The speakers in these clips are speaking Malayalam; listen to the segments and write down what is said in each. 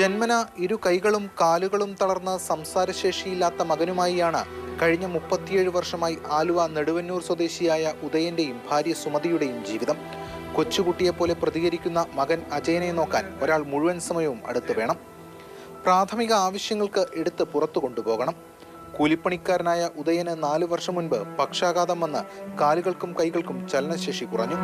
ജന്മന ഇരു കൈകളും കാലുകളും തളർന്ന സംസാരശേഷിയില്ലാത്ത മകനുമായിയാണ് കഴിഞ്ഞ 37 വർഷമായി ആലുവ നെടുവന്നൂർ സ്വദേശിയായ ഉദയന്റെയും ഭാര്യ സുമതിയുടെയും ജീവിതം. കൊച്ചുകുട്ടിയെപ്പോലെ പ്രതികരിക്കുന്ന മകൻ അജയനെ നോക്കാൻ ഒരാൾ മുഴുവൻ സമയവും അടുത്ത് വേണം. പ്രാഥമിക ആവശ്യങ്ങൾക്ക് എടുത്ത് പുറത്തു കൊണ്ടുപോകണം. കൂലിപ്പണിക്കാരനായ ഉദയന് 4 വർഷം മുൻപ് പക്ഷാഘാതം വന്ന് കാലുകൾക്കും കൈകൾക്കും ചലനശേഷി കുറഞ്ഞു.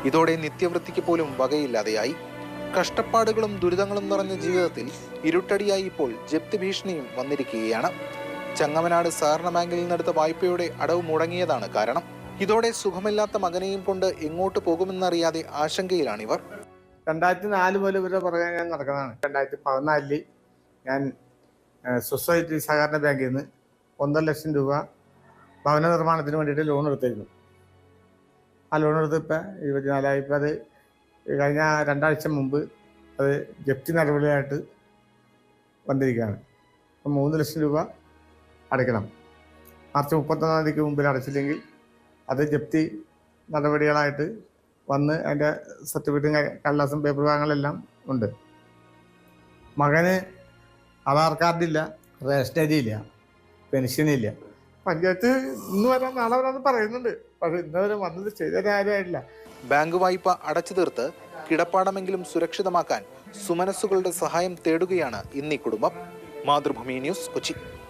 ഇതോടെ നിത്യവൃത്തിക്ക് പോലും വകയില്ലാതെയായി. കഷ്ടപ്പാടുകളും ദുരിതങ്ങളും നിറഞ്ഞ ജീവിതത്തിൽ ഇരുട്ടടിയായി ഇപ്പോൾ ജപ്തി ഭീഷണിയും വന്നിരിക്കുകയാണ്. ചങ്ങമനാട് സഹകരണ ബാങ്കിൽ നിന്നെടുത്ത വായ്പയുടെ അടവ് മുടങ്ങിയതാണ് കാരണം. ഇതോടെ സുഖമില്ലാത്ത മകനെയും കൊണ്ട് എങ്ങോട്ട് പോകുമെന്നറിയാതെ ആശങ്കയിലാണിവർ. 2004 മുതൽ ഇവരുടെ പുറകെ ഞാൻ നടക്കുന്നതാണ്. 2014 ഞാൻ സൊസൈറ്റി സഹകരണ ബാങ്കിൽ നിന്ന് 1.5 ലക്ഷം രൂപ ഭവന നിർമ്മാണത്തിന് വേണ്ടിയിട്ട് ലോൺ എടുത്തിരുന്നു. ആ ലോൺ എടുത്ത് ഇപ്പം 24 ഇപ്പം അത് കഴിഞ്ഞ 2 ആഴ്ച മുമ്പ് അത് ജപ്തി നടപടിയായിട്ട് വന്നിരിക്കുകയാണ്. അപ്പം 3 ലക്ഷം രൂപ അടയ്ക്കണം. മാർച്ച് 31-ാം തീയതിക്ക് മുമ്പിൽ അടച്ചില്ലെങ്കിൽ അത് ജപ്തി നടപടികളായിട്ട് വന്ന് അതിൻ്റെ സർട്ടിഫിക്കറ്റും കടലാസും പേപ്പർ ഭാഗങ്ങളെല്ലാം ഉണ്ട്. മകന് ആധാർ കാർഡില്ല, റേഷനറി ഇല്ല, പെൻഷനില്ല. പഞ്ചായത്ത് ഇന്ന് വരാൻ നാളെ വരാമെന്ന് പറയുന്നുണ്ട്. പക്ഷെ ഇന്നവരെ വന്നത് ചെയ്ത കാര്യമായിട്ടില്ല. ബാങ്ക് വായ്പ അടച്ചു തീർത്ത് കിടപ്പാടമെങ്കിലും സുരക്ഷിതമാക്കാൻ സുമനസ്സുകളുടെ സഹായം തേടുകയാണ് ഇന്നീ കുടുംബം. മാതൃഭൂമി ന്യൂസ്, കൊച്ചി.